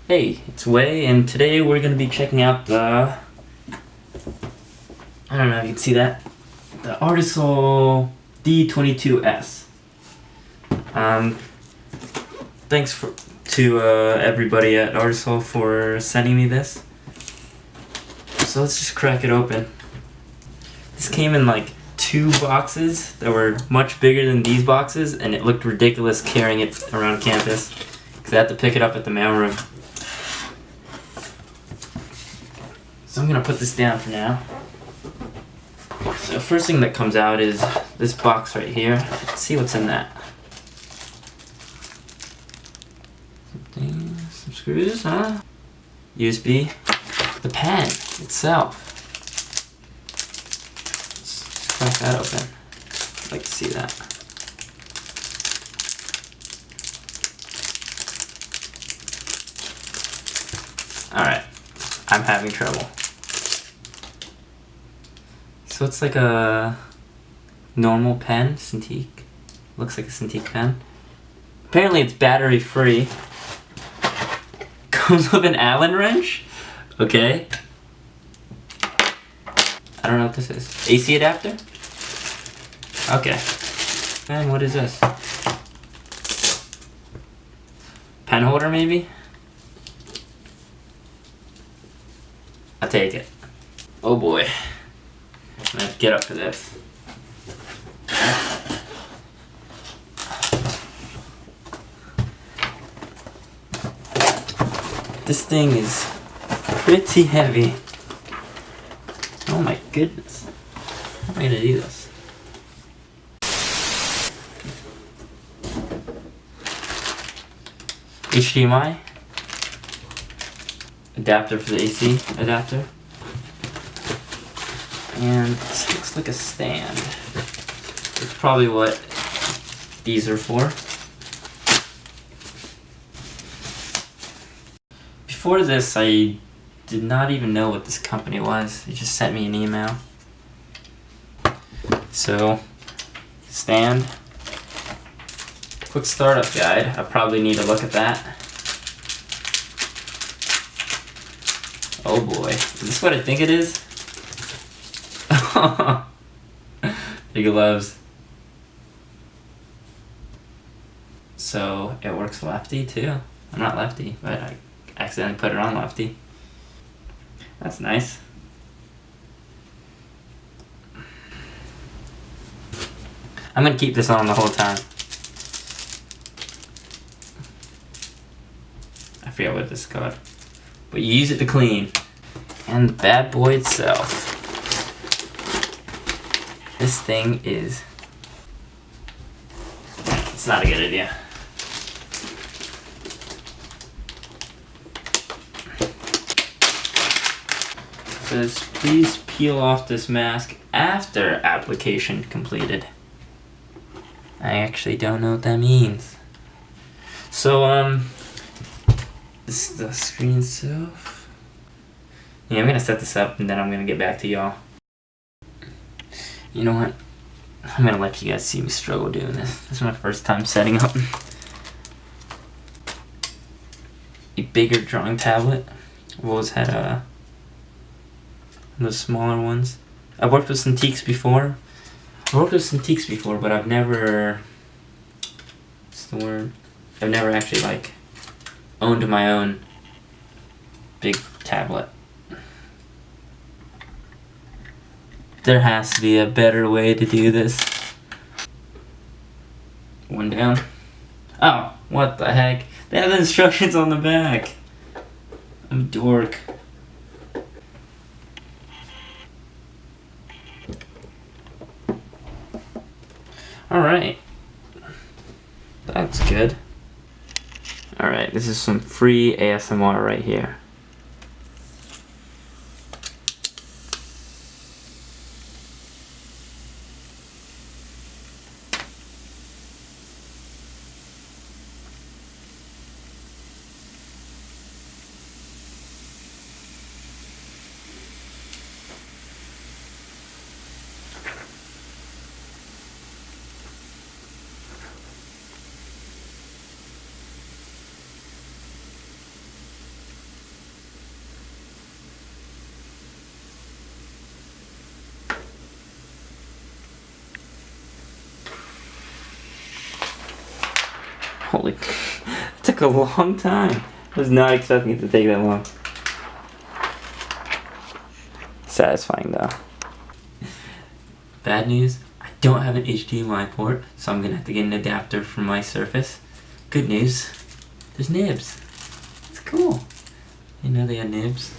Hey, it's Way, and today we're going to be checking out the, I don't know if you can see that, the Artisul D22S. Thanks to everybody at Artisul for sending me this. So let's just crack it open. This came in like 2 boxes that were much bigger than these boxes, and it looked ridiculous carrying it around campus because I had to pick it up at the mailroom. So I'm gonna put this down for now. So first thing that comes out is this box right here. Let's see what's in that. Some screws, huh? USB. The pen itself. Let's crack that open. I'd like to see that. Alright, I'm having trouble. So it's like a normal pen, Cintiq. Looks like a Cintiq pen. Apparently it's battery free. Comes with an Allen wrench. Okay. I don't know what this is. AC adapter? Okay. And what is this? Pen holder maybe? I'll take it. Oh boy. I'm gonna have to get up for this. This thing is pretty heavy. Oh my goodness. How am I gonna do this? HDMI adapter for the AC adapter. And this looks like a stand. It's probably what these are for. Before this, I did not even know what this company was. They just sent me an email. So, stand. Quick startup guide. I probably need to look at that. Oh boy. Is this what I think it is? Big gloves. So it works lefty too. I'm not lefty, but I accidentally put it on lefty. That's nice. I'm gonna keep this on the whole time. I forget what this is called. But you use it to clean. And the bad boy itself. This thing is... It's not a good idea. It says, please peel off this mask after application completed. I actually don't know what that means. So, this is the screen itself. Yeah, I'm gonna set this up and then I'm gonna get back to y'all. You know what? I'm gonna let you guys see me struggle doing this. This is my first time setting up a bigger drawing tablet. I've always had those smaller ones. I've worked with Cintiqs before. But I've never... What's the word? I've never actually like owned my own big tablet. There has to be a better way to do this. One down. Oh, what the heck? They have the instructions on the back. I'm a dork. Alright. That's good. Alright, this is some free ASMR right here. Holy, it took a long time. I was not expecting it to take that long. Satisfying though. Bad news, I don't have an HDMI port, so I'm gonna have to get an adapter for my Surface. Good news, there's nibs. It's cool. You know they had nibs.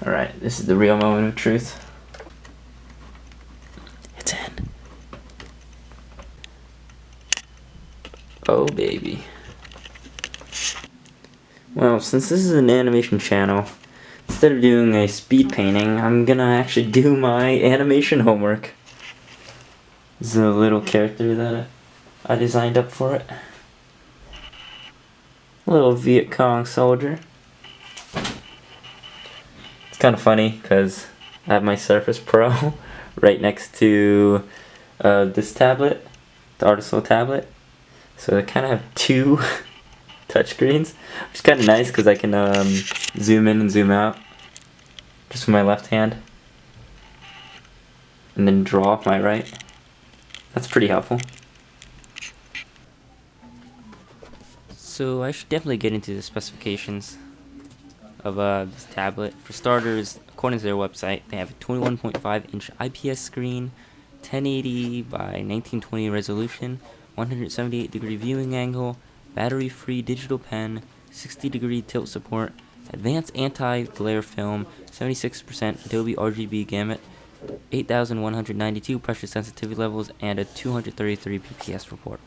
Alright, this is the real moment of truth. It's in. Oh baby. Well, since this is an animation channel, instead of doing a speed painting, I'm gonna actually do my animation homework. This is a little character that I designed up for it. A little Viet Cong soldier. It's kind of funny because I have my Surface Pro right next to this tablet, the Artisul tablet. So I kind of have two touchscreens, which is kind of nice because I can zoom in and zoom out just with my left hand, and then draw with my right. That's pretty helpful. So I should definitely get into the specifications of this tablet. For starters, according to their website, they have a 21.5-inch IPS screen, 1080 by 1920 resolution, 178-degree viewing angle, battery-free digital pen, 60-degree tilt support, advanced anti-glare film, 76% Adobe RGB gamut, 8,192 pressure sensitivity levels, and a 233 pps report.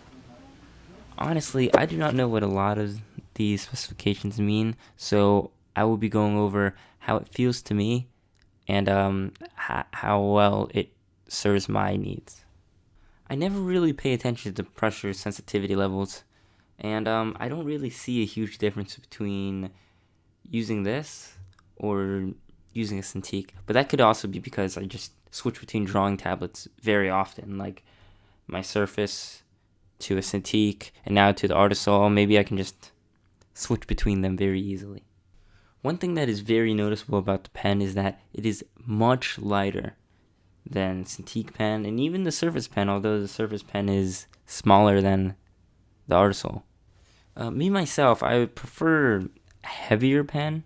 Honestly, I do not know what a lot of these specifications mean, so I will be going over how it feels to me and how well it serves my needs. I never really pay attention to pressure sensitivity levels, and I don't really see a huge difference between using this or using a Cintiq, but that could also be because I just switch between drawing tablets very often, like my Surface to a Cintiq and now to the Artisul. Maybe I can just switch between them very easily. One thing that is very noticeable about the pen is that it is much lighter than Cintiq pen and even the Surface pen, although the Surface pen is smaller than the Artisul. Me myself, I would prefer a heavier pen.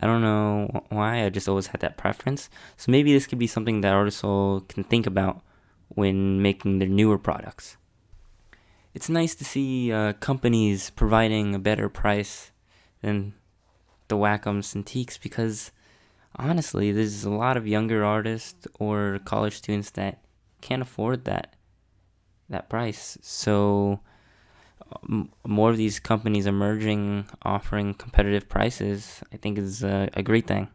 I don't know why, I just always had that preference. So maybe this could be something that Artisul can think about when making their newer products. It's nice to see companies providing a better price than the Wacom Cintiqs because honestly, there's a lot of younger artists or college students that can't afford that price. So more of these companies emerging, offering competitive prices, I think is a great thing.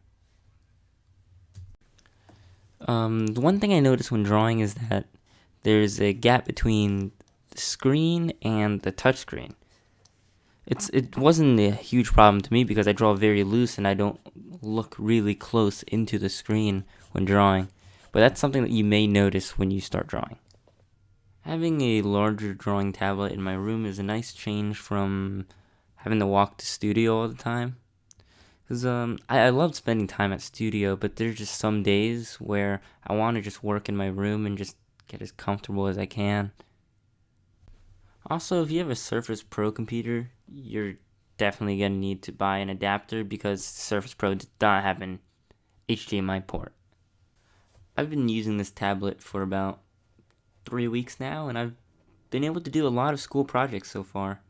The one thing I noticed when drawing is that there's a gap between the screen and the touchscreen. It wasn't a huge problem to me because I draw very loose and I don't look really close into the screen when drawing. But that's something that you may notice when you start drawing. Having a larger drawing tablet in my room is a nice change from having to walk to studio all the time. Because I love spending time at studio, but there's just some days where I want to just work in my room and just get as comfortable as I can. Also, if you have a Surface Pro computer, you're definitely going to need to buy an adapter because Surface Pro does not have an HDMI port. I've been using this tablet for about 3 weeks now, and I've been able to do a lot of school projects so far.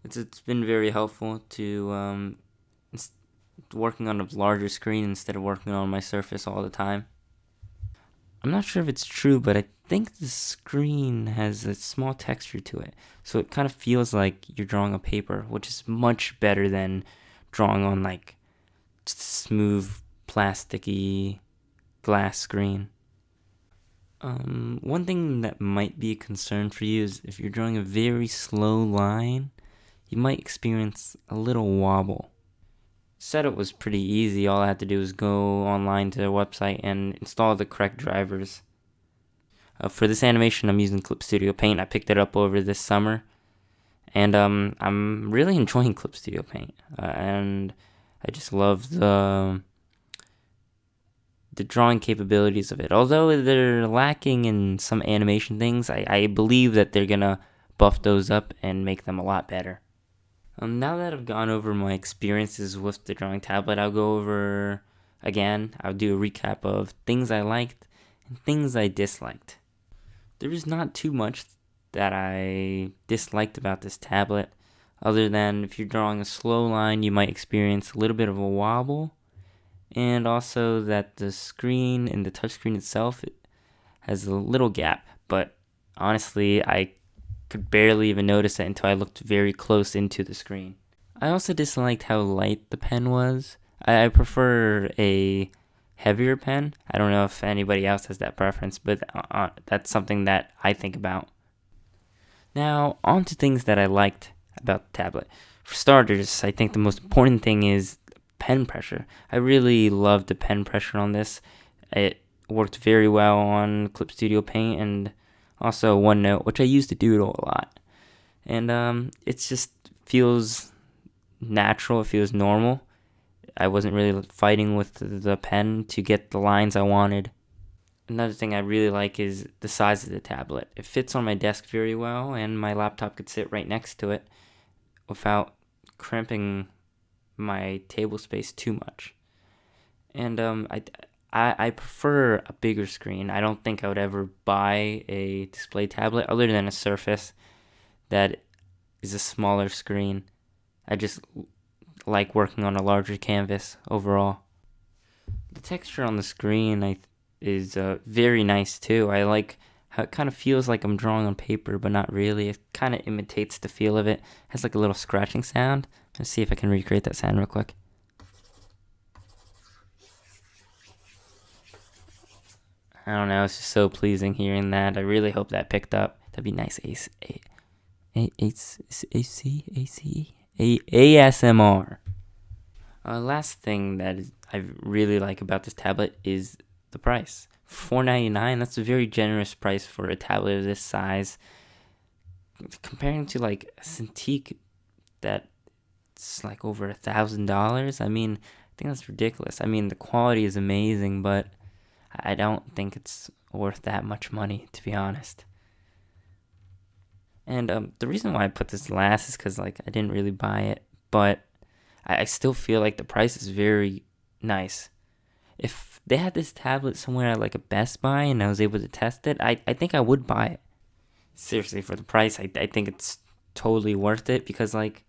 It's been very helpful to working on a larger screen instead of working on my Surface all the time. I'm not sure if it's true, but I think the screen has a small texture to it, so it kind of feels like you're drawing a paper, which is much better than drawing on like smooth, plasticky glass screen. One thing that might be a concern for you is if you're drawing a very slow line, you might experience a little wobble. Setup was pretty easy. All I had to do was go online to their website and install the correct drivers. For this animation, I'm using Clip Studio Paint. I picked it up over this summer, and I'm really enjoying Clip Studio Paint. And I just love the the drawing capabilities of it. Although they're lacking in some animation things, I believe that they're gonna buff those up and make them a lot better. Now that I've gone over my experiences with the drawing tablet, I'll go over again. I'll do a recap of things I liked and things I disliked. There is not too much that I disliked about this tablet, other than if you're drawing a slow line, you might experience a little bit of a wobble, and also that the screen and the touchscreen itself has a little gap, but honestly, I could barely even notice it until I looked very close into the screen. I also disliked how light the pen was. I prefer a heavier pen. I don't know if anybody else has that preference, but that's something that I think about. Now, on to things that I liked about the tablet. For starters, I think the most important thing is pen pressure. I really loved the pen pressure on this. It worked very well on Clip Studio Paint and also OneNote, which I used to doodle a lot. And it just feels natural. It feels normal. I wasn't really fighting with the pen to get the lines I wanted. Another thing I really like is the size of the tablet. It fits on my desk very well, and my laptop could sit right next to it without cramping my table space too much. And I prefer a bigger screen. I don't think I would ever buy a display tablet other than a Surface that is a smaller screen. I just like working on a larger canvas overall. The texture on the screen is very nice too. I like how it kind of feels like I'm drawing on paper, but not really. It kind of imitates the feel of it. It has like a little scratching sound. Let's see if I can recreate that sound real quick. I don't know, it's just so pleasing hearing that. I really hope that picked up. That'd be nice. ASMR. Last thing that I really like about this tablet is the price. $4.99. That's a very generous price for a tablet of this size. Comparing to like a Cintiq that's like over $1,000. I mean, I think that's ridiculous. I mean, the quality is amazing, but I don't think it's worth that much money, to be honest. And the reason why I put this last is because like I didn't really buy it, but I still feel like the price is very nice. If they had this tablet somewhere at like a Best Buy and I was able to test it, I think I would buy it. Seriously, for the price, I think it's totally worth it because like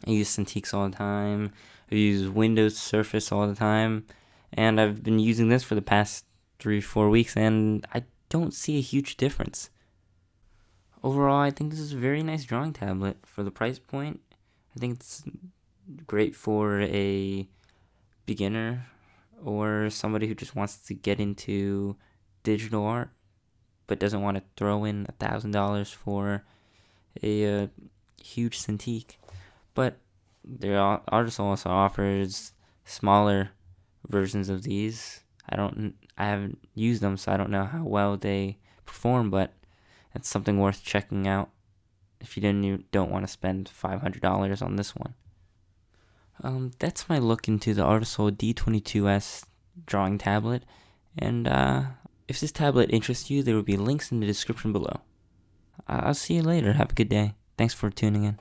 I use Cintiqs all the time. I use Windows Surface all the time. And I've been using this for the past 3-4 weeks, and I don't see a huge difference. Overall, I think this is a very nice drawing tablet for the price point. I think it's great for a beginner or somebody who just wants to get into digital art but doesn't want to throw in $1,000 for a huge Cintiq. But their Artisul also offers smaller versions of these. I haven't used them, so I don't know how well they perform, but it's something worth checking out if you don't want to spend $500 on this one. That's my look into the Artisul D22S drawing tablet, and if this tablet interests you, there will be links in the description below. I'll see you later. Have a good day. Thanks for tuning in.